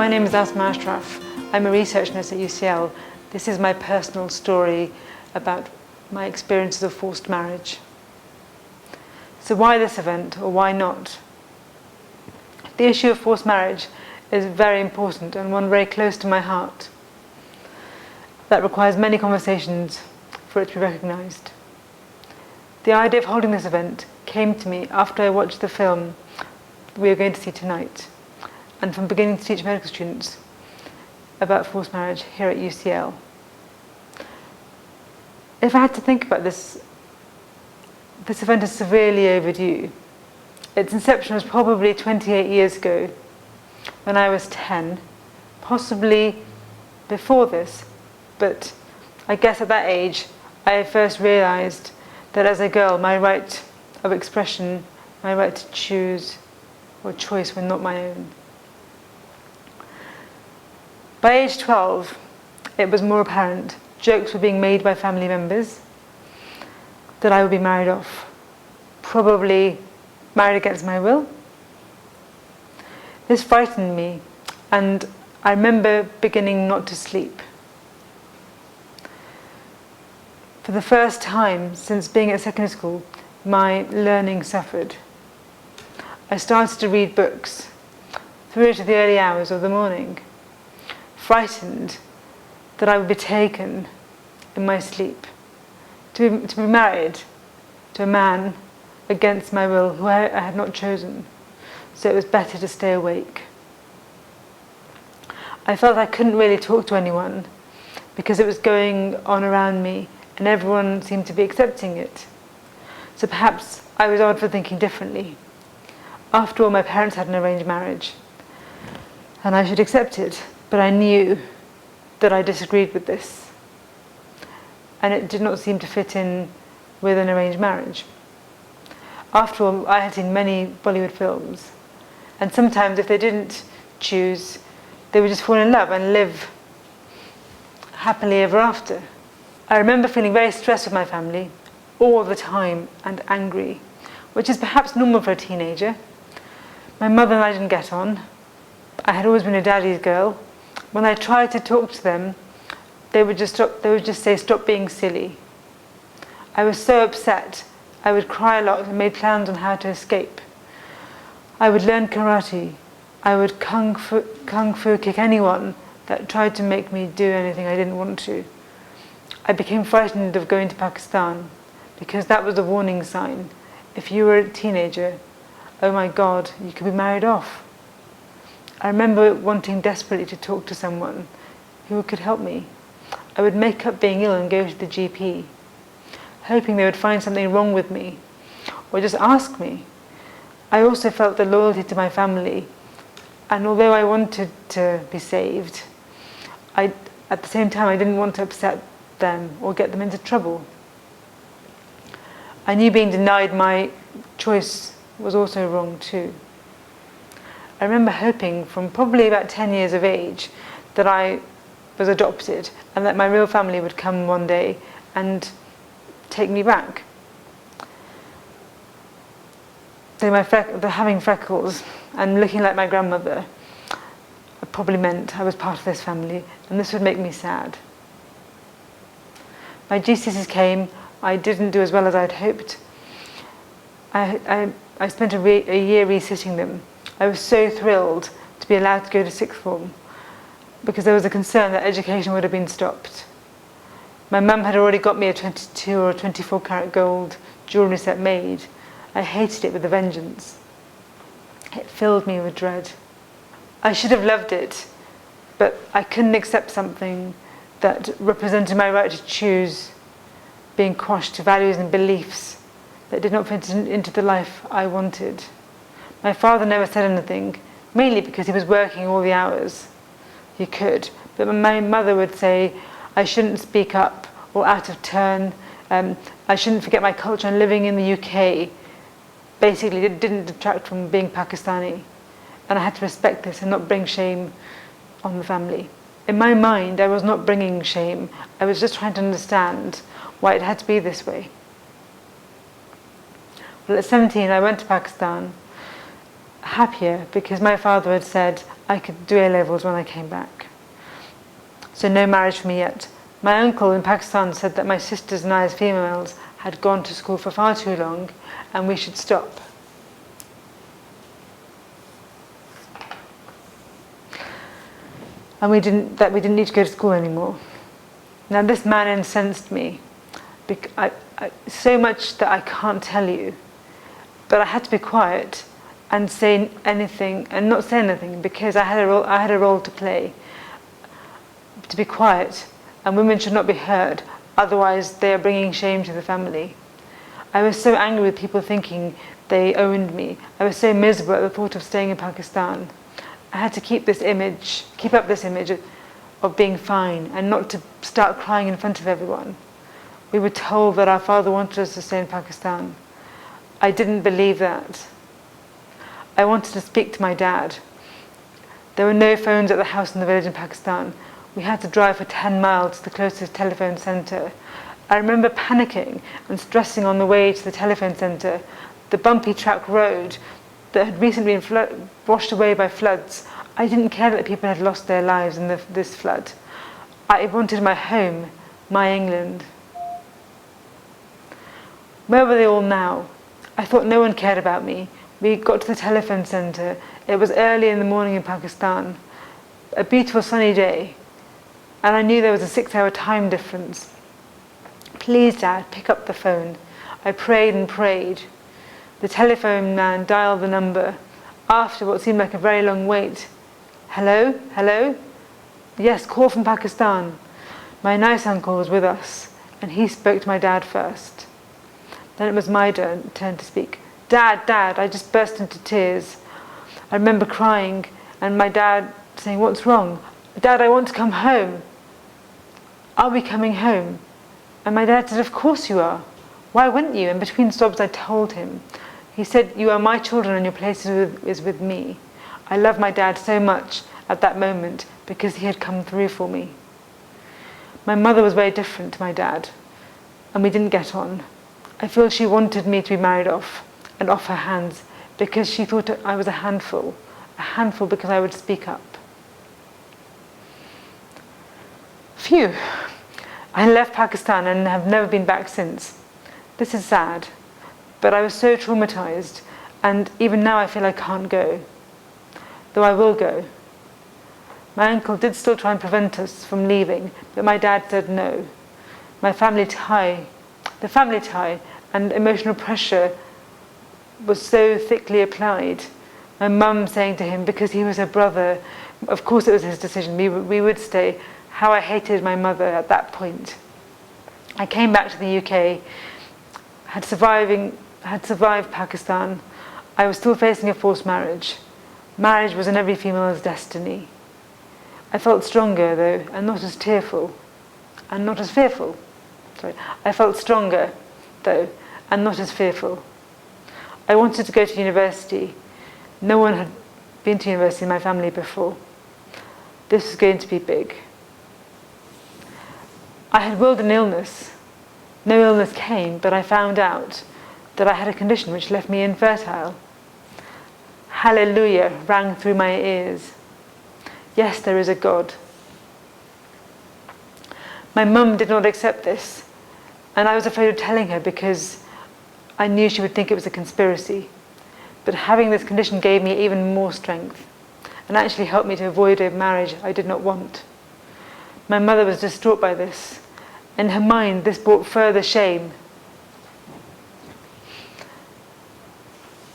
My name is Malhotra. I'm a research nurse at UCL. This is my personal story about my experiences of forced marriage. So why this event, or why not? The issue of forced marriage is very important and one very close to my heart. That requires many conversations for it to be recognised. The idea of holding this event came to me after I watched the film we are going to see tonight, and from beginning to teach medical students about forced marriage here at UCL. If I had to think about this event is severely overdue. Its inception was probably 28 years ago, when I was 10, possibly before this, but I guess at that age I first realised that as a girl my right of expression, my right to choose or choice were not my own. By age 12, it was more apparent. Jokes were being made by family members that I would be married off, probably married against my will. This frightened me, and I remember beginning not to sleep. For the first time since being at secondary school, my learning suffered. I started to read books through to the early hours of the morning, frightened that I would be taken in my sleep, to be married to a man against my will who I had not chosen, so it was better to stay awake. I felt I couldn't really talk to anyone because it was going on around me and everyone seemed to be accepting it. So perhaps I was odd for thinking differently. After all, my parents had an arranged marriage and I should accept it, but I knew that I disagreed with this, and it did not seem to fit in with an arranged marriage. After all, I had seen many Bollywood films, and sometimes if they didn't choose, they would just fall in love and live happily ever after. I remember feeling very stressed with my family all the time and angry, which is perhaps normal for a teenager. My mother and I didn't get on. I had always been a daddy's girl. When I tried to talk to them, they would just say, "Stop being silly." I was so upset. I would cry a lot and made plans on how to escape. I would learn karate. I would kung fu kick anyone that tried to make me do anything I didn't want to. I became frightened of going to Pakistan because that was a warning sign. If you were a teenager, oh my God, you could be married off. I remember wanting desperately to talk to someone who could help me. I would make up being ill and go to the GP, hoping they would find something wrong with me, or just ask me. I also felt the loyalty to my family, and although I wanted to be saved, at the same time I didn't want to upset them or get them into trouble. I knew being denied my choice was also wrong too. I remember hoping from probably about 10 years of age that I was adopted and that my real family would come one day and take me back. So having freckles and looking like my grandmother probably meant I was part of this family, and this would make me sad. My GCSEs came. I didn't do as well as I'd hoped. I spent a year resitting them. I was so thrilled to be allowed to go to sixth form because there was a concern that education would have been stopped. My mum had already got me a 22 or 24 karat gold jewellery set made. I hated it with a vengeance. It filled me with dread. I should have loved it, but I couldn't accept something that represented my right to choose being quashed to values and beliefs that did not fit into the life I wanted. My father never said anything, mainly because he was working all the hours he could. But my mother would say I shouldn't speak up or out of turn. I shouldn't forget my culture and living in the UK. Basically, it didn't detract from being Pakistani. And I had to respect this and not bring shame on the family. In my mind, I was not bringing shame. I was just trying to understand why it had to be this way. Well, at 17, I went to Pakistan, happier because my father had said, I could do A-levels when I came back. So no marriage for me yet. My uncle in Pakistan said that my sisters and I as females had gone to school for far too long and we should stop. And we didn't need to go to school anymore. Now this man incensed me, so much that I can't tell you. But I had to be quiet and say anything and not say anything because I had a role to play. To be quiet, and women should not be heard, otherwise they are bringing shame to the family. I was so angry with people thinking they owned me. I was so miserable at the thought of staying in Pakistan. I had to keep up this image of being fine and not to start crying in front of everyone. We were told that our father wanted us to stay in Pakistan. I didn't believe that. I wanted to speak to my dad. There were no phones at the house in the village in Pakistan. We had to drive for 10 miles to the closest telephone centre. I remember panicking and stressing on the way to the telephone centre, the bumpy track road that had recently been washed away by floods. I didn't care that people had lost their lives in this flood. I wanted my home, my England. Where were they all now? I thought no one cared about me. We got to the telephone centre. It was early in the morning in Pakistan, a beautiful sunny day, and I knew there was a 6-hour time difference. Please, Dad, pick up the phone. I prayed and prayed. The telephone man dialed the number. After what seemed like a very long wait. Hello? Hello? Yes, call from Pakistan. My nice uncle was with us, and he spoke to my dad first. Then it was my turn to speak. Dad, Dad, I just burst into tears. I remember crying, and my dad saying, what's wrong? Dad, I want to come home. Are we coming home? And my dad said, of course you are. Why wouldn't you? And between sobs I told him. He said, you are my children and your place is with me. I love my dad so much at that moment because he had come through for me. My mother was very different to my dad, and we didn't get on. I feel she wanted me to be married off and off her hands because she thought I was a handful because I would speak up. Phew. I left Pakistan and have never been back since. This is sad, but I was so traumatized, and even now I feel I can't go, though I will go. My uncle did still try and prevent us from leaving, but my dad said no. The family tie and emotional pressure was so thickly applied. My mum saying to him, because he was her brother, of course it was his decision, we would stay. How I hated my mother at that point. I came back to the UK, had survived Pakistan. I was still facing a forced marriage. Marriage was in every female's destiny. I felt stronger though, and not as tearful, and not as fearful. I felt stronger though, and not as fearful. I wanted to go to university. No one had been to university in my family before. This was going to be big. I had willed an illness. No illness came, but I found out that I had a condition which left me infertile. Hallelujah rang through my ears. Yes, there is a God. My mum did not accept this, and I was afraid of telling her because I knew she would think it was a conspiracy. But having this condition gave me even more strength and actually helped me to avoid a marriage I did not want. My mother was distraught by this. In her mind, this brought further shame.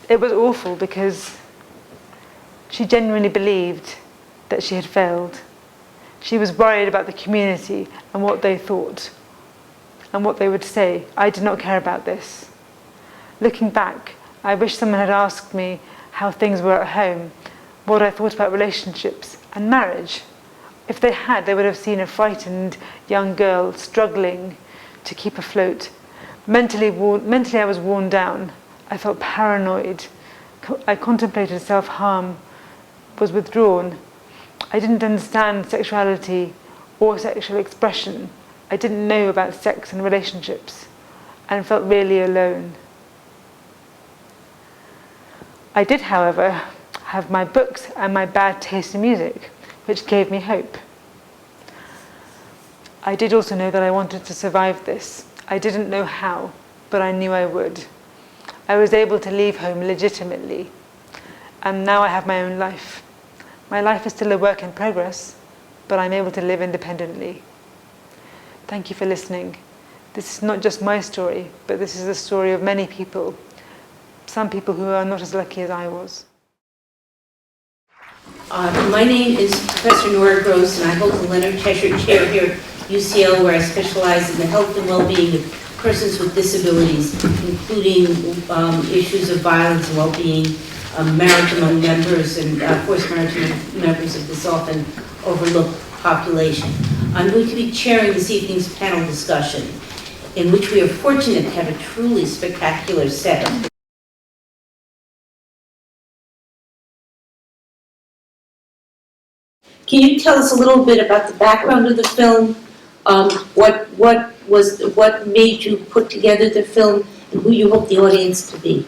It was awful because she genuinely believed that she had failed. She was worried about the community and what they thought and what they would say. I did not care about this. Looking back, I wish someone had asked me how things were at home, what I thought about relationships and marriage. If they had, they would have seen a frightened young girl struggling to keep afloat. Mentally I was worn down. I felt paranoid. I contemplated self-harm, was withdrawn. I didn't understand sexuality or sexual expression. I didn't know about sex and relationships and felt really alone. I did, however, I have my books and my bad taste in music, which gave me hope. I did also know that I wanted to survive this. I didn't know how, but I knew I would. I was able to leave home legitimately, and now I have my own life. My life is still a work in progress, but I'm able to live independently. Thank you for listening. This is not just my story, but this is the story of many people. Some people who are not as lucky as I was. My name is Professor Nora Groce, and I hold the Lancashire chair here at UCL, where I specialize in the health and well-being of persons with disabilities, including issues of violence and well-being, marriage among members, and forced marriage among members of this often overlooked population. I'm going to be chairing this evening's panel discussion, in which we are fortunate to have a truly spectacular set. Can you tell us a little bit about the background of the film? What made you put together the film, and who you hope the audience to be?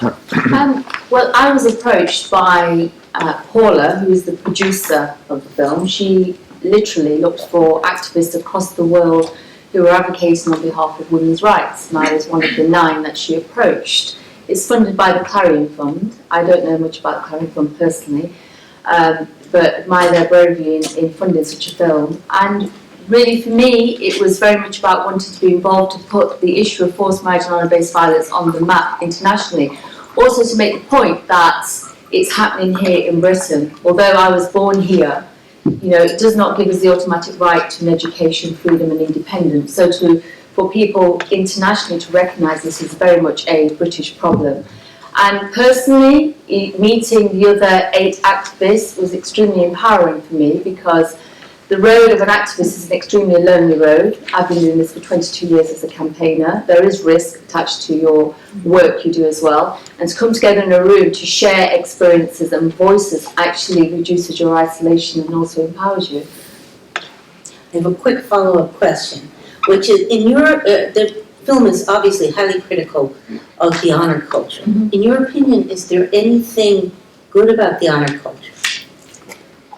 Well, I was approached by Paula, who is the producer of the film. She literally looked for activists across the world who were advocating on behalf of women's rights, and I was one of the 9 that she approached. It's funded by the Clarion Fund. I don't know much about the Clarion Fund personally, but admire their bravery in funding such a film. And really, for me, it was very much about wanting to be involved to put the issue of forced marriage and honour-based violence on the map internationally. Also to make the point that it's happening here in Britain. Although I was born here, it does not give us the automatic right to an education, freedom and independence. So for people internationally to recognise this is very much a British problem. And personally, meeting the other 8 activists was extremely empowering for me, because the road of an activist is an extremely lonely road. I've been doing this for 22 years as a campaigner. There is risk attached to your work you do as well. And to come together in a room to share experiences and voices actually reduces your isolation and also empowers you. I have a quick follow-up question, which is, in your, the film is obviously highly critical of the honor culture. Mm-hmm. In your opinion, is there anything good about the honor culture?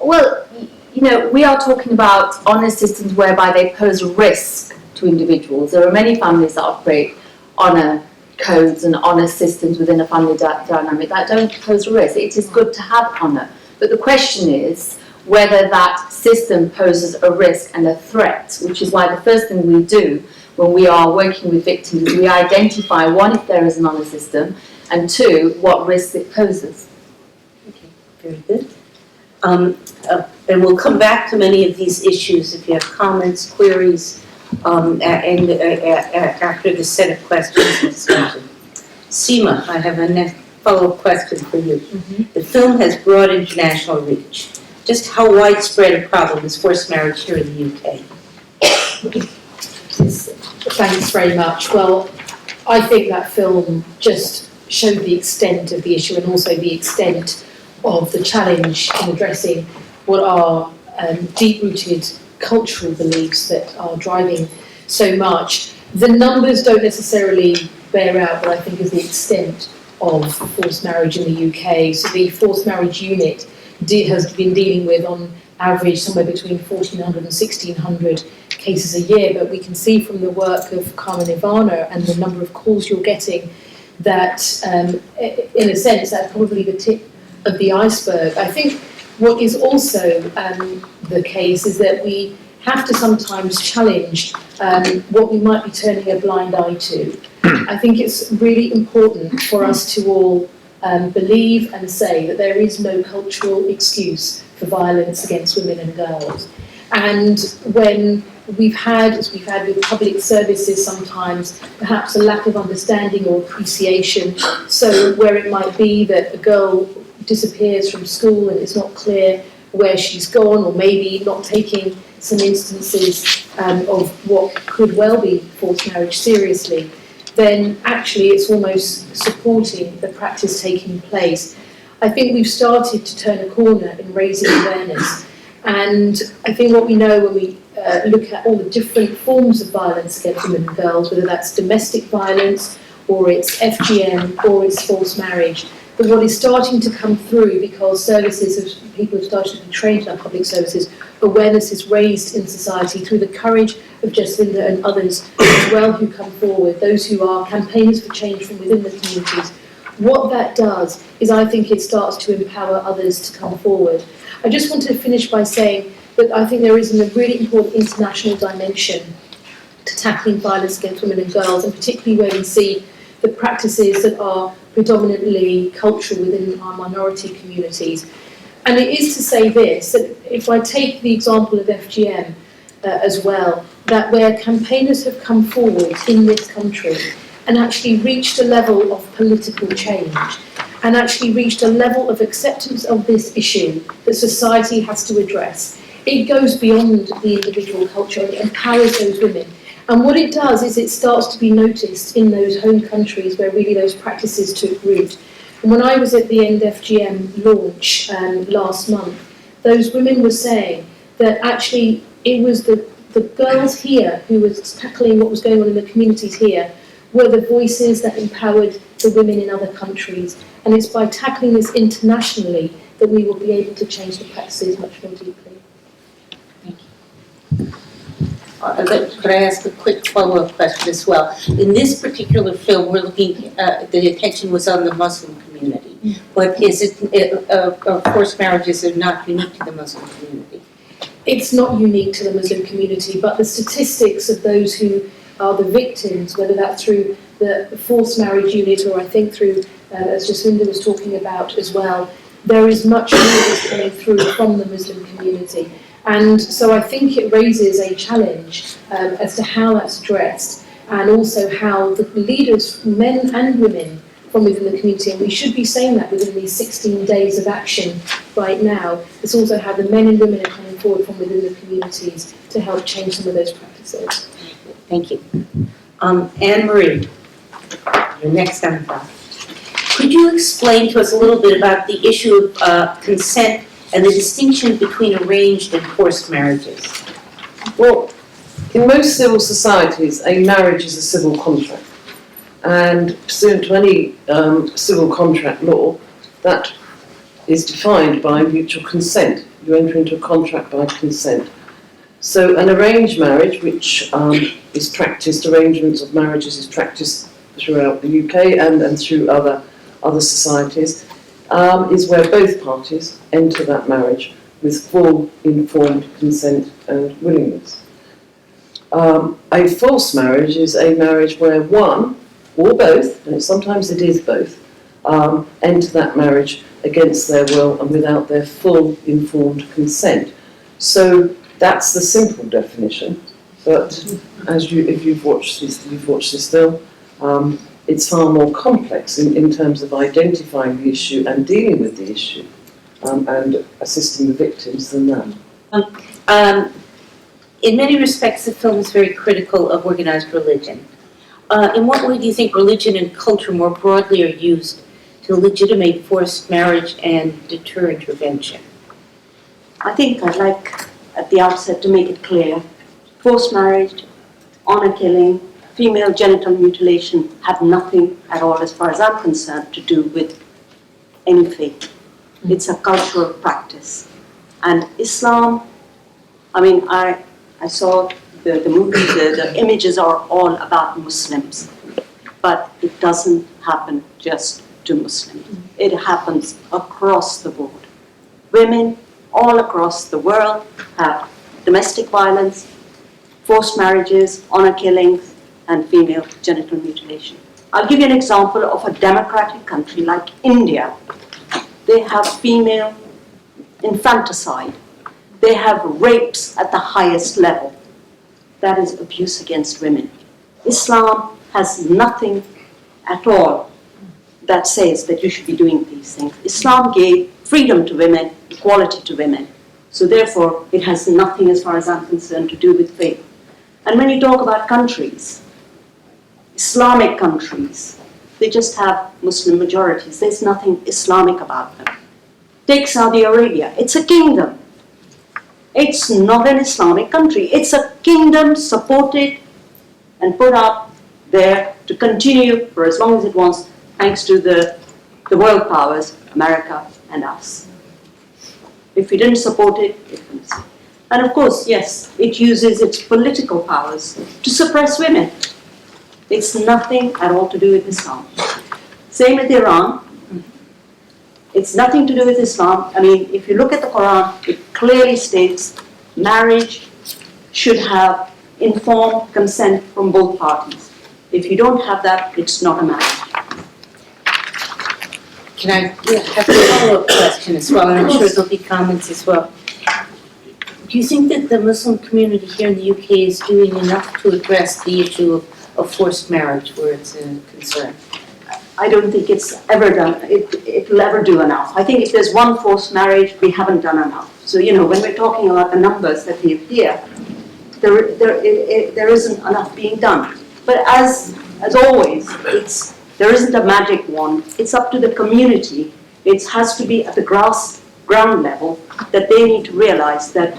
Well, we are talking about honour systems whereby they pose a risk to individuals. There are many families that operate honour codes and honour systems within a family dynamic that don't pose a risk. It is good to have honour, but the question is whether that system poses a risk and a threat, which is why the first thing we do when we are working with victims is we identify, 1, if there is an honour system, and 2, what risks it poses. Okay, very good. And we'll come back to many of these issues if you have comments, queries, and after the set of questions and discussion. Seema, I have a follow-up question for you. Mm-hmm. The film has broad international reach. Just how widespread a problem is forced marriage here in the UK? Thanks very much. Well, I think that film just showed the extent of the issue and also the extent of the challenge in addressing what are deep-rooted cultural beliefs that are driving so much. The numbers don't necessarily bear out what I think is the extent of forced marriage in the UK. So the forced marriage unit has been dealing with, on average, somewhere between 1,400 and 1,600 cases a year, but we can see from the work of Nirvana and the number of calls you're getting that, in a sense, that's probably the tip of the iceberg. I think what is also the case is that we have to sometimes challenge what we might be turning a blind eye to. I think it's really important for us to all believe and say that there is no cultural excuse for violence against women and girls. And when we've had, as we've had with public services sometimes, perhaps a lack of understanding or appreciation, so where it might be that a girl disappears from school and it's not clear where she's gone, or maybe not taking some instances of what could well be forced marriage seriously, then actually it's almost supporting the practice taking place. I think we've started to turn a corner in raising awareness, and I think what we know when we look at all the different forms of violence against women and girls, whether that's domestic violence or it's FGM or it's forced marriage, But what is starting to come through, because people have started to be trained in our public services, awareness is raised in society through the courage of Jasvinder and others as well who come forward, those who are campaigners for change from within the communities. What that does is I think it starts to empower others to come forward. I just wanted to finish by saying that I think there is a really important international dimension to tackling violence against women and girls, and particularly where we see the practices that are predominantly cultural within our minority communities. And it is to say this, that if I take the example of FGM as well, that where campaigners have come forward in this country and actually reached a level of political change, and actually reached a level of acceptance of this issue that society has to address, it goes beyond the individual culture and it empowers those women. And what it does is it starts to be noticed in those home countries where really those practices took root. And when I was at the End FGM launch last month, those women were saying that actually it was the girls here who was tackling what was going on in the communities here were the voices that empowered the women in other countries. And it's by tackling this internationally that we will be able to change the practices much more deeply. Thank you. Could I ask a quick follow-up question as well? In this particular film, we're looking, the attention was on the Muslim community. But is it, forced marriages are not unique to the Muslim community? It's not unique to the Muslim community, but the statistics of those who are the victims, whether that's through the forced marriage unit or I think through, as Jasvinder was talking about as well, there is much more coming through from the Muslim community. And so I think it raises a challenge as to how that's addressed, and also how the leaders, men and women from within the community, and we should be saying that within these 16 days of action right now, it's also how the men and women are coming forward from within the communities to help change some of those practices. Thank you. Anne-Marie, you're next on file. Could you explain to us a little bit about the issue of consent and the distinction between arranged and forced marriages? Well, in most civil societies, a marriage is a civil contract. And pursuant to any civil contract law, that is defined by mutual consent. You enter into a contract by consent. So an arranged marriage, which is practiced, arrangements of marriages is practiced throughout the UK and through other societies, is where both parties enter that marriage with full informed consent and willingness. A false marriage is a marriage where one or both, and sometimes it is both, enter that marriage against their will and without their full informed consent. So that's the simple definition, but if you've watched this film, it's far more complex in terms of identifying the issue and dealing with the issue and assisting the victims than that. In many respects, the film is very critical of organized religion. In what way do you think religion and culture more broadly are used to legitimate forced marriage and deter intervention? I think I'd like at the outset to make it clear, forced marriage, honor killing, female genital mutilation have nothing at all, as far as I'm concerned, to do with any faith. It's a cultural practice. And Islam, I mean, I saw the movie, the images are all about Muslims, but it doesn't happen just to Muslims. It happens across the board. Women all across the world have domestic violence, forced marriages, honor killings, and female genital mutilation. I'll give you an example of a democratic country like India. They have female infanticide. They have rapes at the highest level. That is abuse against women. Islam has nothing at all that says that you should be doing these things. Islam gave freedom to women, equality to women. So therefore, it has nothing, as far as I'm concerned, to do with faith. And when you talk about countries, Islamic countries, they just have Muslim majorities. There's nothing Islamic about them. Take Saudi Arabia. It's a kingdom. It's not an Islamic country. It's a kingdom supported and put up there to continue for as long as it wants, thanks to the the world powers, America and us. If we didn't support it, it wouldn't. And of course, yes, it uses its political powers to suppress women. It's nothing at all to do with Islam. Same with Iran. It's nothing to do with Islam. I mean, if you look at the Quran, it clearly states marriage should have informed consent from both parties. If you don't have that, it's not a marriage. Can I have a follow-up question as well, and I'm sure there'll be comments as well. Do you think that the Muslim community here in the UK is doing enough to address the issue of forced marriage where it's a concern? I don't think it's ever done, it'll ever do enough. I think if there's one forced marriage, we haven't done enough. So, you know, when we're talking about the numbers that we appear, there isn't enough being done. But as always, there isn't a magic wand. It's up to the community. It has to be at the ground level that they need to realize that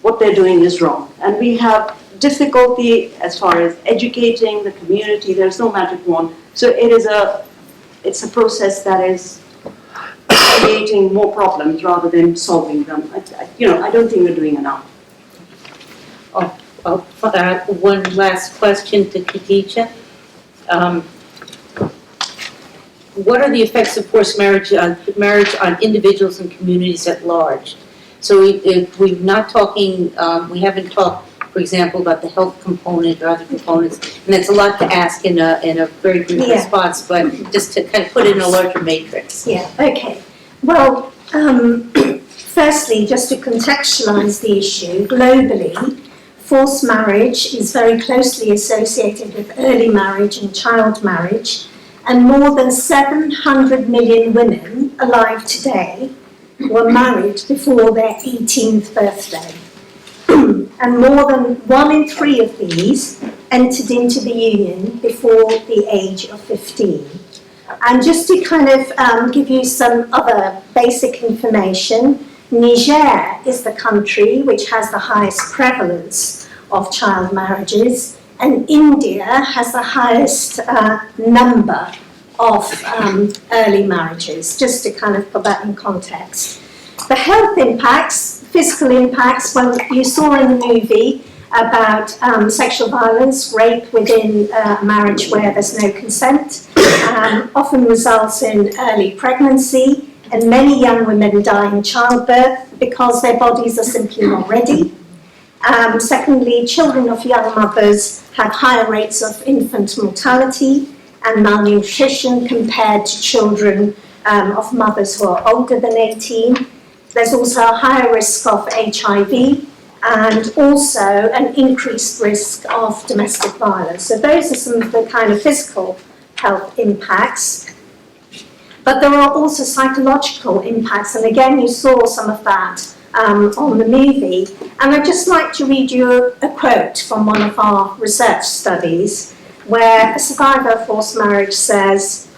what they're doing is wrong. And we have difficulty as far as educating the community. There's no magic wand. So it's a process that is creating more problems rather than solving them. I don't think we're doing enough. One last question to Khatidja. What are the effects of forced marriage on individuals and communities at large? So if we're not talking, we haven't talked, for example, about the health component or other components, and that's a lot to ask in a very brief response, but just to kind of put it in a larger matrix. Yeah, okay. Well, firstly, just to contextualise the issue, globally, forced marriage is very closely associated with early marriage and child marriage, and more than 700 million women alive today were married before their 18th birthday. And more than 1 in 3 of these entered into the union before the age of 15. And just to kind of give you some other basic information, Niger is the country which has the highest prevalence of child marriages, and India has the highest number of early marriages, just to kind of put that in context. The health impacts, physical impacts, well, you saw in the movie about sexual violence, rape within a marriage where there's no consent, often results in early pregnancy, and many young women die in childbirth because their bodies are simply not ready. Secondly, children of young mothers have higher rates of infant mortality and malnutrition compared to children of mothers who are older than 18. There's also a higher risk of HIV and also an increased risk of domestic violence. So those are some of the kind of physical health impacts. But there are also psychological impacts, and again you saw some of that on the movie. And I'd just like to read you a quote from one of our research studies where a survivor of forced marriage says,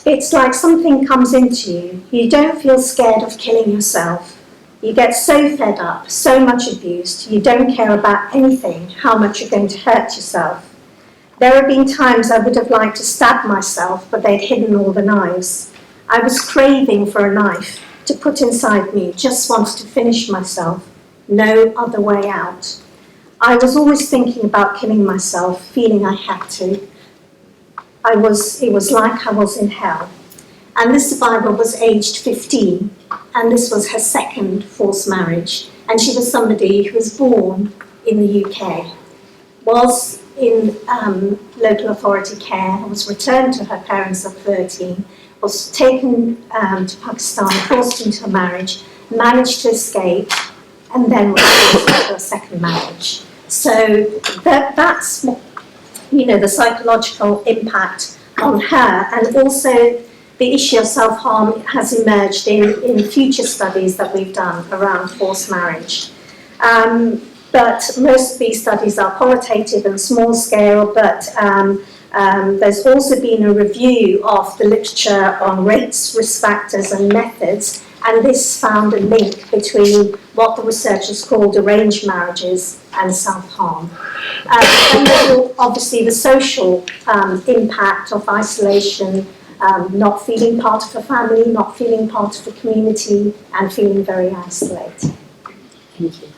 "It's like something comes into you. You don't feel scared of killing yourself. You get so fed up, so much abused, you don't care about anything, how much you're going to hurt yourself. There have been times I would have liked to stab myself, but they'd hidden all the knives. I was craving for a knife to put inside me, just wanted to finish myself. No other way out. I was always thinking about killing myself, feeling I had to. It was like I was in hell." And this survivor was aged 15, and this was her second forced marriage. And she was somebody who was born in the UK, was in local authority care, was returned to her parents at 13, was taken to Pakistan, forced into a marriage, managed to escape, and then was forced into a second marriage. So that's, the psychological impact on her, and also the issue of self-harm has emerged in future studies that we've done around forced marriage. But most of these studies are qualitative and small scale, but there's also been a review of the literature on rates, risk factors and methods, and this found a link between what the researchers called arranged marriages and self-harm. And then obviously the social impact of isolation, not feeling part of a family, not feeling part of a community, and feeling very isolated. Thank you.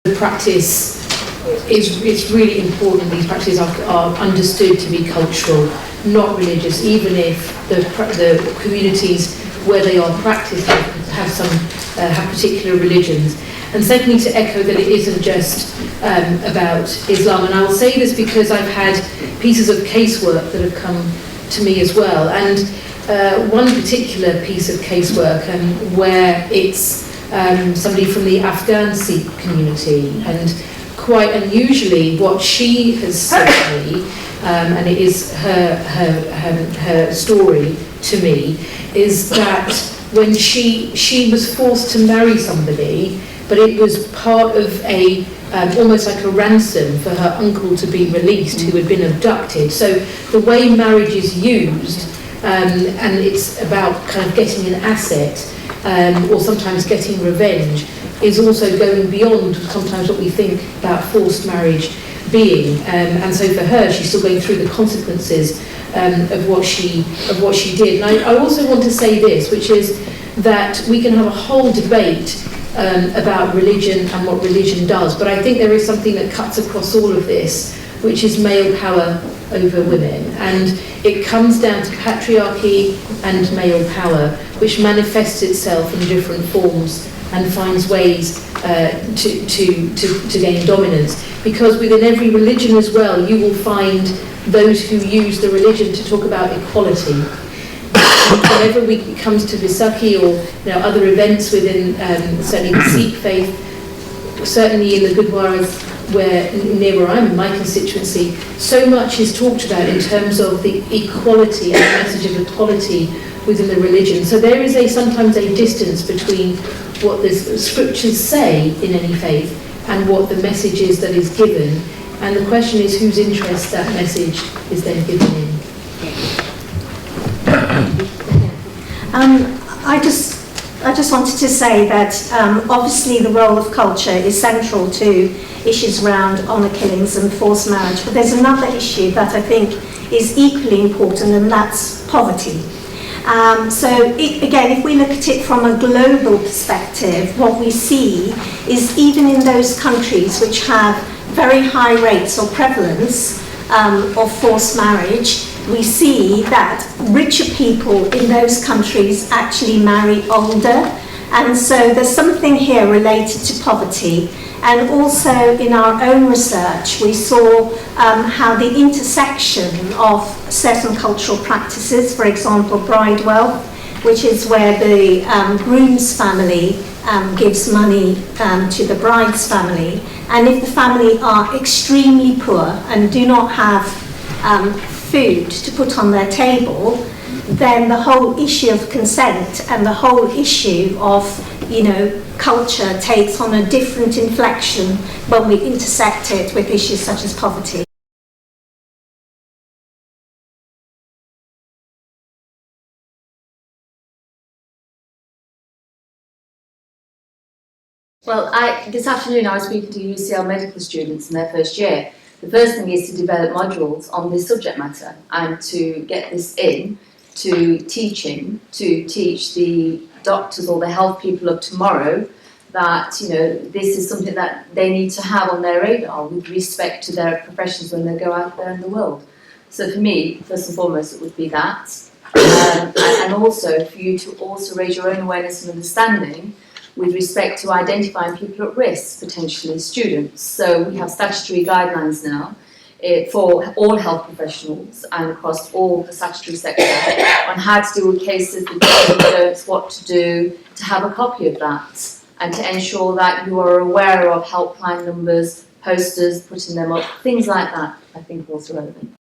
The practice it's really important these practices are understood to be cultural, not religious, even if the communities where they are practiced have particular religions. And secondly, to echo that it isn't just about Islam. And I will say this because I've had pieces of casework that have come to me as well. And one particular piece of casework where it's somebody from the Afghan Sikh community, and quite unusually what she has said to me, and it is her story to me, is that when she was forced to marry somebody, but it was part of a almost like a ransom for her uncle to be released who had been abducted. So the way marriage is used, and it's about kind of getting an asset, or sometimes getting revenge, is also going beyond sometimes what we think about forced marriage being. And so for her, she's still going through the consequences of what she did. And I also want to say this, which is that we can have a whole debate about religion and what religion does, but I think there is something that cuts across all of this, which is male power over women. And it comes down to patriarchy and male power, which manifests itself in different forms and finds ways to gain dominance. Because within every religion as well, you will find those who use the religion to talk about equality. Whenever it comes to Vaisakhi or other events within certainly the Sikh faith, certainly in the Gurdwaras near where I'm in my constituency, so much is talked about in terms of the equality and the message of equality within the religion. So there is sometimes a distance between what the scriptures say in any faith and what the message is that is given. And the question is whose interest that message is then given in. I just wanted to say that obviously the role of culture is central to issues around honour killings and forced marriage, but there's another issue that I think is equally important, and that's poverty. Again, if we look at it from a global perspective, what we see is even in those countries which have very high rates or prevalence of forced marriage, we see that richer people in those countries actually marry older. And so there's something here related to poverty. And also in our own research, we saw how the intersection of certain cultural practices, for example, bride wealth, which is where the groom's family gives money to the bride's family. And if the family are extremely poor and do not have food to put on their table, then the whole issue of consent and the whole issue of, culture takes on a different inflection when we intersect it with issues such as poverty. Well, this afternoon I was speaking to UCL medical students in their first year. The first thing is to develop modules on this subject matter and to get this in to teaching, to teach the doctors or the health people of tomorrow that, this is something that they need to have on their radar with respect to their professions when they go out there in the world. So for me, first and foremost, it would be that. And also for you to also raise your own awareness and understanding with respect to identifying people at risk, potentially students. So we have statutory guidelines now for all health professionals and across all the statutory sector on how to deal with cases, the do's and don'ts, what to do, to have a copy of that and to ensure that you are aware of helpline numbers, posters, putting them up, things like that, I think are also relevant.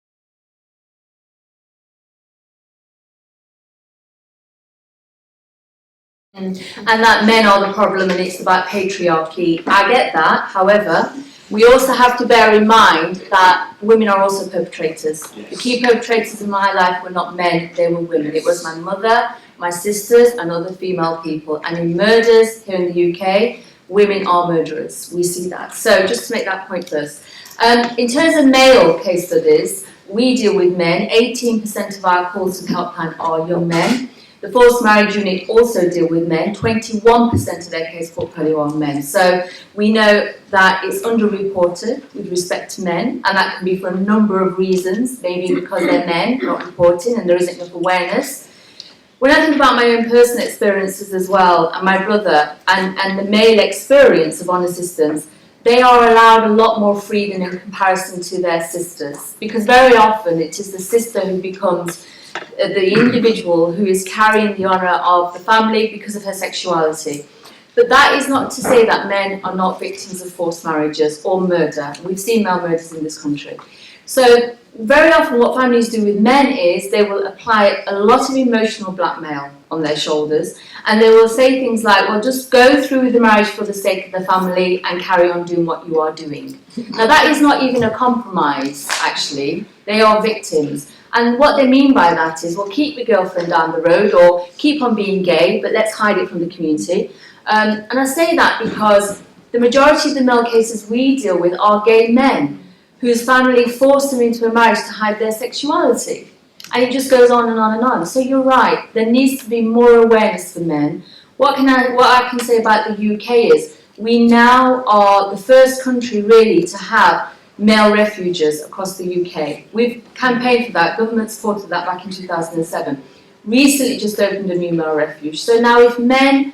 And that men are the problem and it's about patriarchy. I get that, however, we also have to bear in mind that women are also perpetrators. Yes. The key perpetrators in my life were not men, they were women. It was my mother, my sisters and other female people. And in murders here in the UK, women are murderers. We see that. So just to make that point first. In terms of male case studies, we deal with men. 18% of our calls to the helpline are young men. The forced marriage unit also deal with men. 21% of their case portfolio are men. So we know that it's underreported with respect to men, and that can be for a number of reasons, maybe because they're men, not reporting, and there isn't enough awareness. When I think about my own personal experiences as well, and my brother, and the male experience of honour systems, they are allowed a lot more freedom in comparison to their sisters, because very often it is the sister who becomes the individual who is carrying the honour of the family because of her sexuality. But that is not to say that men are not victims of forced marriages or murder. We've seen male murders in this country. So very often what families do with men is they will apply a lot of emotional blackmail on their shoulders, and they will say things like, well, just go through with the marriage for the sake of the family and carry on doing what you are doing. Now that is not even a compromise, actually. They are victims. And what they mean by that is, well, keep your girlfriend down the road, or keep on being gay, but let's hide it from the community. And I say that because the majority of the male cases we deal with are gay men whose family forced them into a marriage to hide their sexuality. And it just goes on and on and on. So you're right, there needs to be more awareness for men. What I can say about the UK is, we now are the first country really to have male refuges across the UK. We've campaigned for that, government supported that back in 2007. Recently just opened a new male refuge. So now if men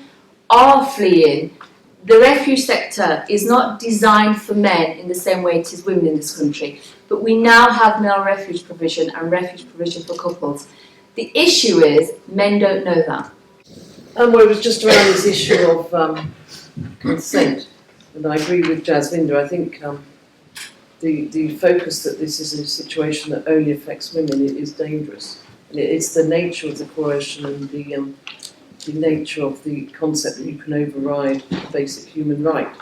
are fleeing, the refuge sector is not designed for men in the same way it is women in this country. But we now have male refuge provision and refuge provision for couples. The issue is, men don't know that. Well, it was just around this issue of consent, and I agree with Jasvinder. I think the focus that this is a situation that only affects women is dangerous. And it's the nature of the coercion and the nature of the concept that you can override a basic human right.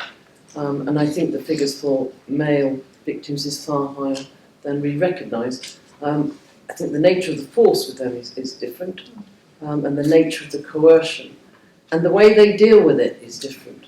And I think the figures for male victims is far higher than we recognise. I think the nature of the force with them is different, and the nature of the coercion. And the way they deal with it is different.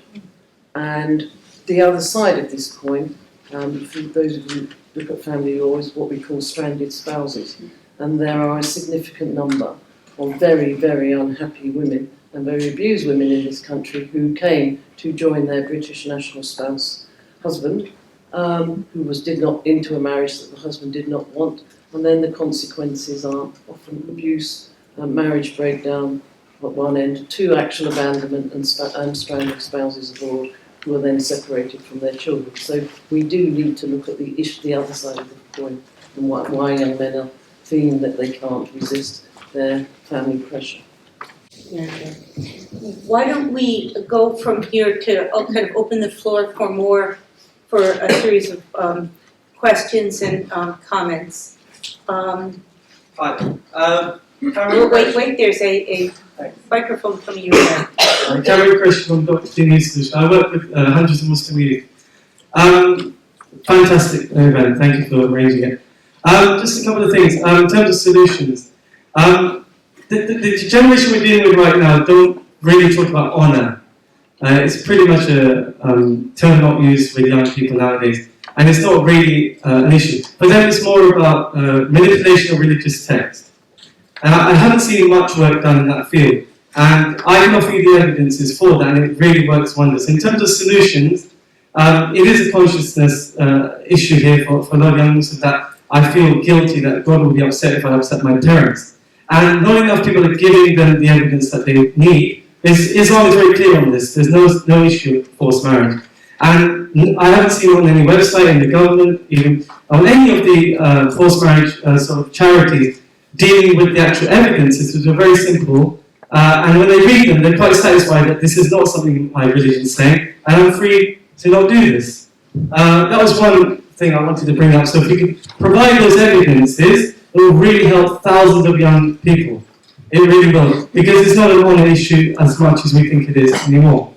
And the other side of this coin, for those of you who look at family law, is what we call stranded spouses. And there are a significant number of very, very unhappy women and very abused women in this country who came to join their British national spouse, husband, who did not into a marriage that the husband did not want, and then the consequences are often abuse, marriage breakdown at one end, to actual abandonment and stranded spouses abroad who are then separated from their children. So we do need to look at the other side of the coin, and why young men are feeling that they can't resist their family pressure. Okay. Why don't we go from here to kind of open the floor for a series of questions and comments. Hi. Wait, there's a microphone coming your way. Cameron Christian from Dr. King's Solution. I work with hundreds of Muslim youth. Fantastic event, thank you for arranging it. Just a couple of things. In terms of solutions, the generation we're dealing with right now don't really talk about honour. It's pretty much a term not used with young people nowadays, and it's not really an issue. For them, it's more about manipulation of religious text. And I haven't seen much work done in that field, and I can offer you the evidences for that, and it really works wonders. In terms of solutions, it is a consciousness issue here for a lot of young Muslims that I feel guilty that God will be upset if I upset my parents. And not enough people are giving them the evidence that they need. Islam is very clear on this. There's no issue of forced marriage. And I haven't seen on any website, in the government, even on any of the forced marriage sort of charities dealing with the actual evidences, which are very simple. And when they read them, they're quite satisfied that this is not something my religion is saying, and I'm free to not do this. That was one thing I wanted to bring up. So if you could provide those evidences, it will really help thousands of young people. It really will, because it's not an honour issue as much as we think it is anymore.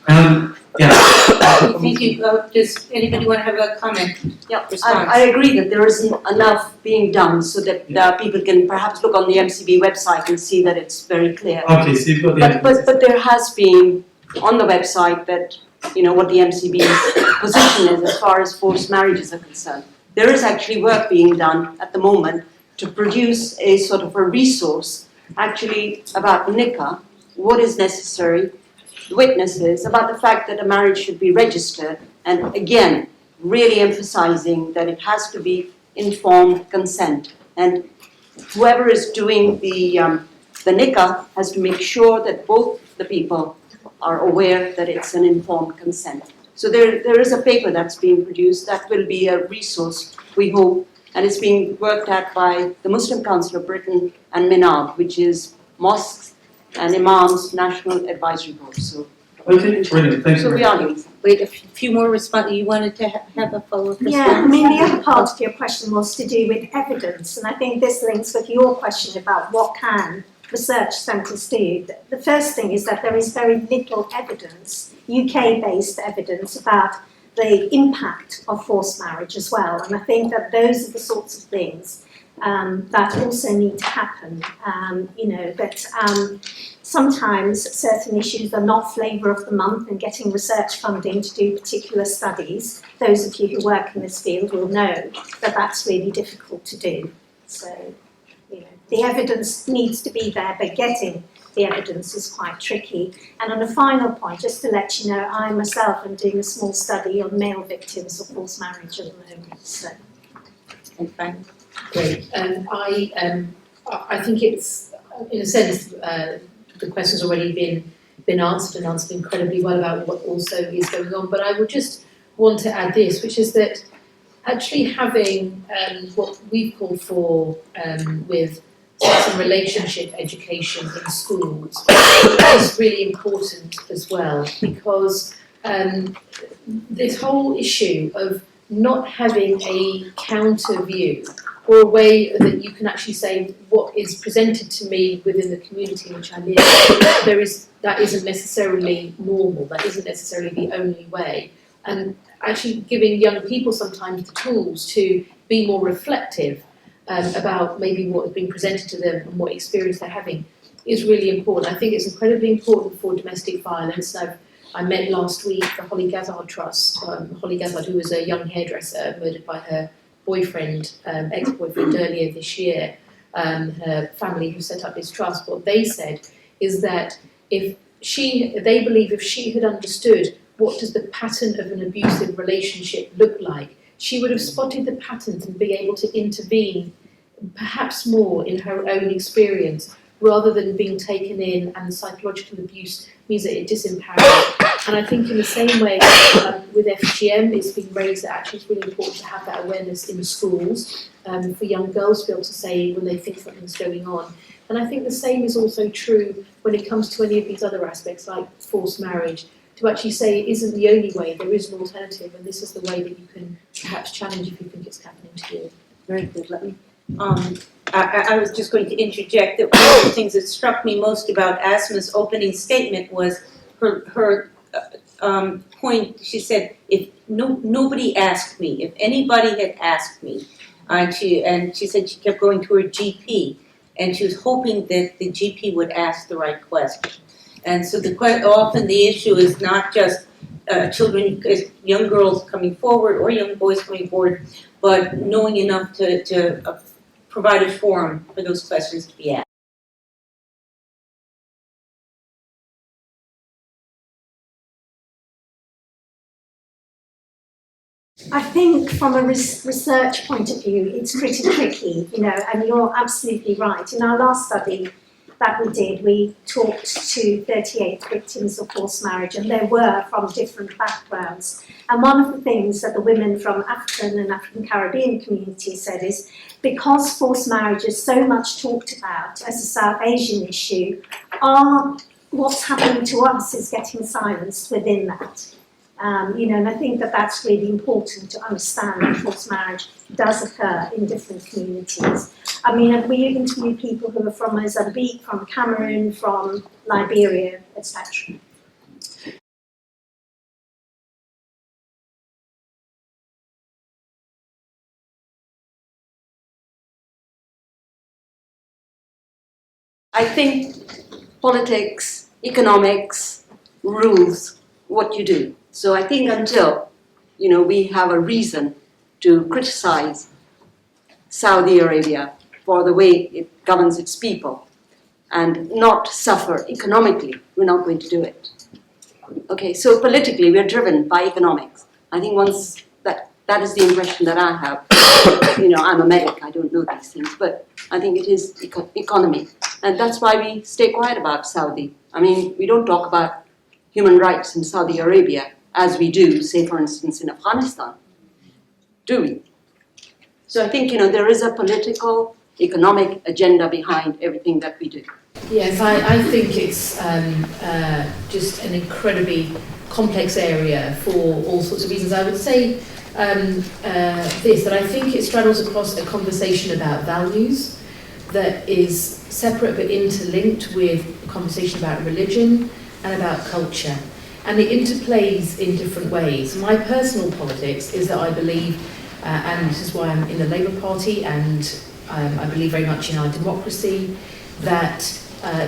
Thank you. Does anybody want to have a comment? Yeah, response? I agree that there isn't enough being done so that people can perhaps look on the MCB website and see that it's very clear. Okay, so you've got the But there has been on the website that what the MCB's position is as far as forced marriages are concerned. There is actually work being done at the moment to produce a sort of a resource actually about the nikah, what is necessary, witnesses, about the fact that a marriage should be registered, and again, really emphasizing that it has to be informed consent. And whoever is doing the nikah has to make sure that both the people are aware that it's an informed consent. So there is a paper that's being produced that will be a resource, we hope, and it's being worked at by the Muslim Council of Britain and MINAB, which is Mosques and Imams National Advisory Board. So, Okay, brilliant. Thank you. so we are doing something. Wait, a few more responses. You wanted to have a follow-up response? Yeah, I mean, the other part of your question was to do with evidence, and I think this links with your question about what can research centres do. The first thing is that there is very little evidence, UK-based evidence, about the impact of forced marriage as well, and I think that those are the sorts of things that also need to happen. Sometimes certain issues are not flavour of the month, and getting research funding to do particular studies, those of you who work in this field will know that that's really difficult to do. So, the evidence needs to be there, but getting the evidence is quite tricky. And on a final point, just to let you know, I myself am doing a small study on male victims of forced marriage at the moment. So. Great. I think it's, in a sense, the question's already been answered and answered incredibly well about what also is going on. But I would just want to add this, which is that actually having what we've called for with sex and relationship education in schools is really important as well, because this whole issue of not having a counter view, or a way that you can actually say what is presented to me within the community in which I live, that isn't necessarily normal, that isn't necessarily the only way. And actually giving young people sometimes the tools to be more reflective about maybe what has been presented to them and what experience they're having is really important. I think it's incredibly important for domestic violence. I met last week the Holly Gazzard Trust. Holly Gazzard, who was a young hairdresser murdered by her boyfriend, ex-boyfriend earlier this year, her family who set up this trust, what they said is that they believe if she had understood what does the pattern of an abusive relationship look like, she would have spotted the patterns and be able to intervene perhaps more in her own experience, rather than being taken in, and the psychological abuse means that it disempowers. And I think in the same way with FGM, it's been raised that actually it's really important to have that awareness in schools for young girls to be able to say when they think something's going on. And I think the same is also true when it comes to any of these other aspects like forced marriage, to actually say it isn't the only way, there is an alternative, and this is the way that you can perhaps challenge if you think it's happening to you. Very good. Let me. I was just going to interject that one of the things that struck me most about Asma's opening statement was her point. She said, "If nobody asked me, if anybody had asked me," and she said she kept going to her GP, and she was hoping that the GP would ask the right question. And so often the issue is not just children, young girls coming forward or young boys coming forward, but knowing enough to provide a forum for those questions to be asked. I think from a research point of view, it's pretty tricky, and you're absolutely right. In our last study that we did, we talked to 38 victims of forced marriage, and they were from different backgrounds. And one of the things that the women from African and African Caribbean communities said is, because forced marriage is so much talked about as a South Asian issue, what's happening to us is getting silenced within that. And I think that that's really important to understand that forced marriage does occur in different communities. I mean, we interview people who are from Mozambique, from Cameroon, from Liberia, etc. I think politics, economics, rules what you do. So I think until, you know, we have a reason to criticize Saudi Arabia for the way it governs its people and not suffer economically, we're not going to do it. Okay, so politically we're driven by economics. I think once that is the impression that I have. You know, I'm a medic, I don't know these things, but I think it is economy. And that's why we stay quiet about Saudi. I mean, we don't talk about human rights in Saudi Arabia as we do, say, for instance, in Afghanistan. Do we? So I think, you know, there is a political, economic agenda behind everything that we do. Yes, I think it's just an incredibly complex area for all sorts of reasons. I would say that I think it straddles across a conversation about values that is separate but interlinked with a conversation about religion and about culture. And it interplays in different ways. My personal politics is that I believe, and this is why I'm in the Labour Party, and I believe very much in our democracy, that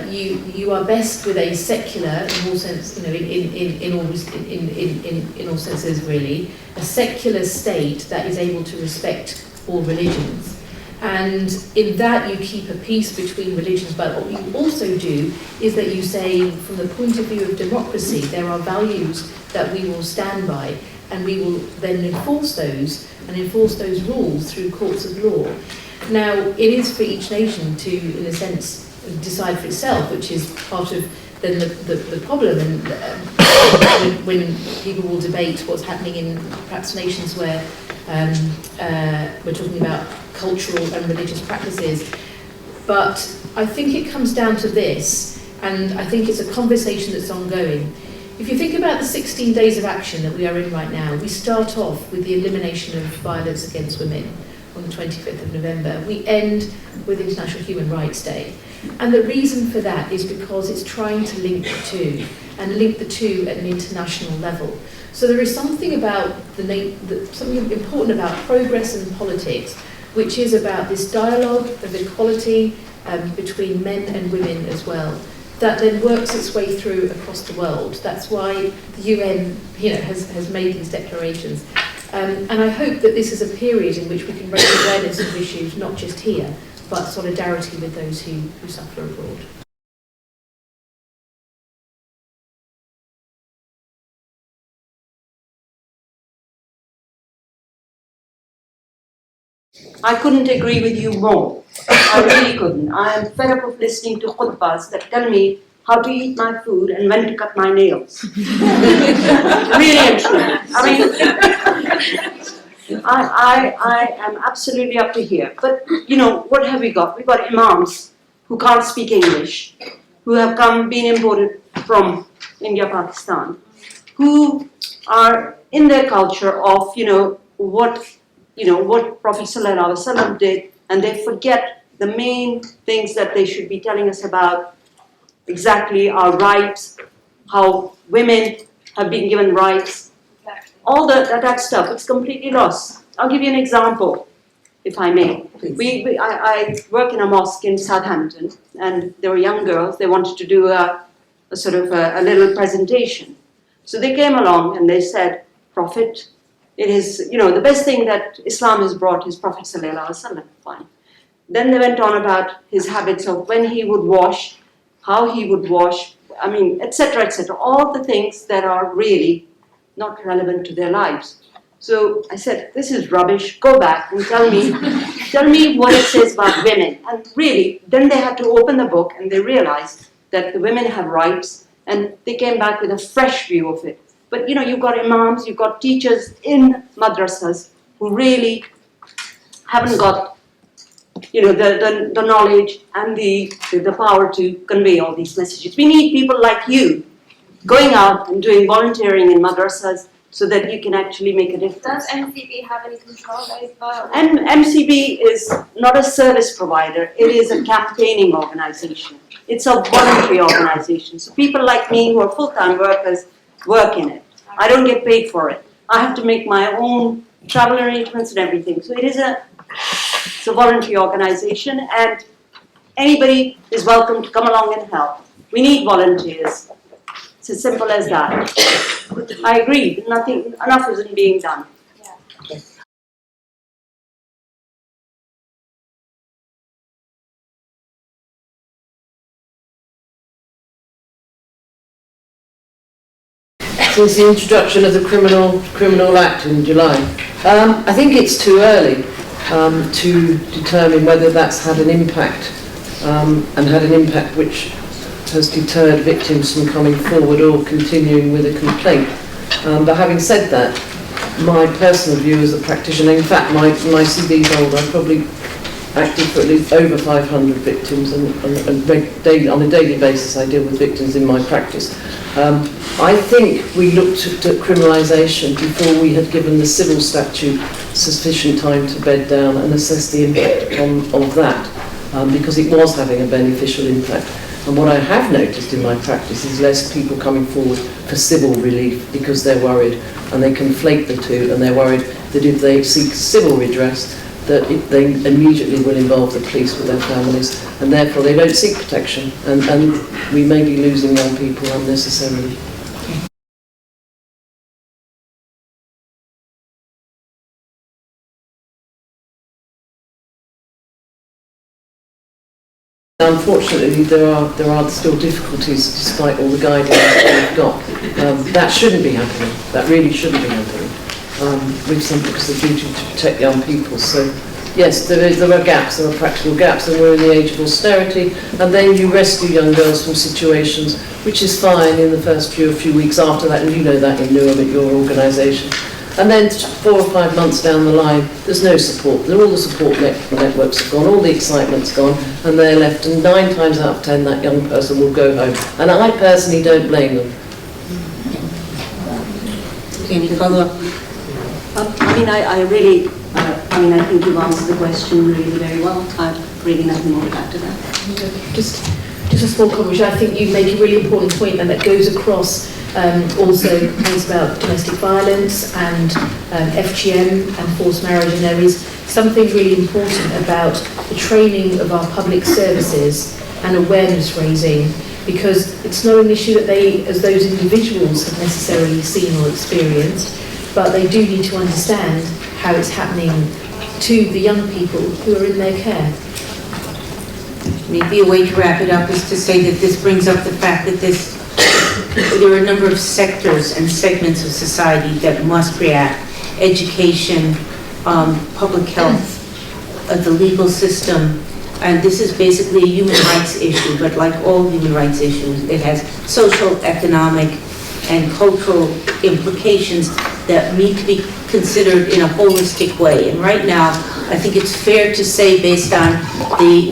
you are best with a secular, in all sense, you know, in all senses really, a secular state that is able to respect all religions. And in that you keep a peace between religions, but what you also do is that you say, from the point of view of democracy, there are values that we will stand by, and we will then enforce those, and enforce those rules through courts of law. Now, it is for each nation to, in a sense, decide for itself, which is part of then the problem, and when people will debate what's happening in perhaps nations where we're talking about cultural and religious practices. But I think it comes down to this, and I think it's a conversation that's ongoing. If you think about the 16 days of action that we are in right now, we start off with the elimination of violence against women on the 25th of November. We end with International Human Rights Day. And the reason for that is because it's trying to link the two, and link the two at an international level. So there is something about something important about progress and politics, which is about this dialogue of equality between men and women as well, that then works its way through across the world. That's why the UN, you know, has made these declarations. And I hope that this is a period in which we can raise awareness of issues, not just here, but solidarity with those who suffer abroad. I couldn't agree with you more. I really couldn't. I am fed up of listening to khutbahs that tell me how to eat my food and when to cut my nails. Really and truly. I mean, I am absolutely up to here. But, you know, what have we got? We've got imams who can't speak English, who have been imported from India, Pakistan, who are in their culture of, what Prophet ﷺ did, and they forget the main things that they should be telling us about, exactly our rights, how women have been given rights, all that stuff. It's completely lost. I'll give you an example, if I may. I work in a mosque in Southampton, and there were young girls. They wanted to do a little presentation. So they came along and they said, Prophet, it is, the best thing that Islam has brought is Prophet ﷺ. Fine. Then they went on about his habits of when he would wash, how he would wash, etc., etc. All the things that are really not relevant to their lives. So I said, this is rubbish, go back and tell me what it says about women. And really, then they had to open the book and they realized that the women have rights, and they came back with a fresh view of it. But you've got imams, you've got teachers in madrasas who really haven't got the knowledge and the power to convey all these messages. We need people like you going out and doing volunteering in madrasas so that you can actually make a difference. Does MCB have any control over? And MCB is not a service provider, it is a campaigning organization. It's a voluntary organization. So people like me who are full-time workers work in it. I don't get paid for it. I have to make my own travel arrangements and everything. So it's a voluntary organization, and anybody is welcome to come along and help. We need volunteers. It's as simple as that. I agree, enough isn't being done. Since the introduction of the Criminal Act in July. I think it's too early to determine whether that's had an impact and had an impact which has deterred victims from coming forward or continuing with a complaint. But having said that, my personal view as a practitioner, in fact my CV's old, I've probably acted for at least over 500 victims and on a daily basis I deal with victims in my practice. I think we looked at criminalisation before we had given the civil statute sufficient time to bed down and assess the impact of that, because it was having a beneficial impact. And what I have noticed in my practice is less people coming forward for civil relief because they're worried, and they conflate the two, and they're worried that if they seek civil redress, that they immediately will involve the police with their families, and therefore they don't seek protection, and we may be losing young people unnecessarily. Unfortunately, there are still difficulties despite all the guidance that we've got. That shouldn't be happening. That really shouldn't be happening. Because of the duty to protect young people. So, yes, there are gaps. There are practical gaps, and we're in the age of austerity. And then you rescue young girls from situations, which is fine in the first few weeks after that, and you know that in Nora at your organisation. And then 4 or 5 months down the line, there's no support. All the support networks have gone, all the excitement's gone, and they're left. And 9 times out of 10, that young person will go home. And I personally don't blame them. Any follow-up? I think you've answered the question really very well. I've really nothing more to add to that. Just a small comment, which I think you make a really important point, and that goes across also points about domestic violence and FGM and forced marriage, and there is something really important about the training of our public services and awareness raising, because it's not an issue that they, as those individuals, have necessarily seen or experienced, but they do need to understand how it's happening to the young people who are in their care. Maybe a way to wrap it up is to say that this brings up the fact that there are a number of sectors and segments of society that must react. Education, public health, the legal system, and this is basically a human rights issue, but like all human rights issues, it has social, economic, and cultural implications that need to be considered in a holistic way. And right now, I think it's fair to say, based on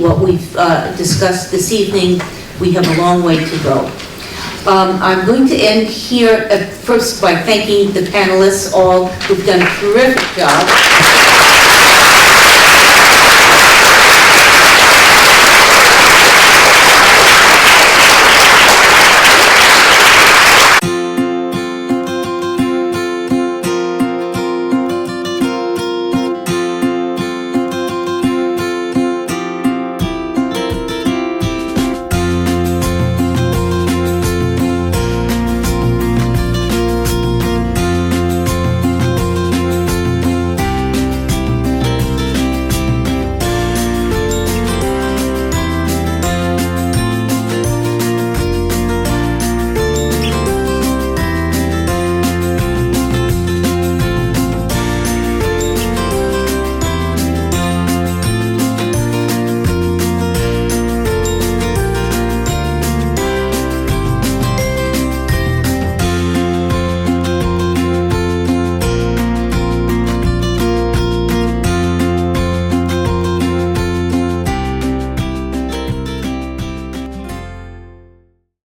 what we've discussed this evening, we have a long way to go. I'm going to end here first by thanking the panelists all who've done a terrific job.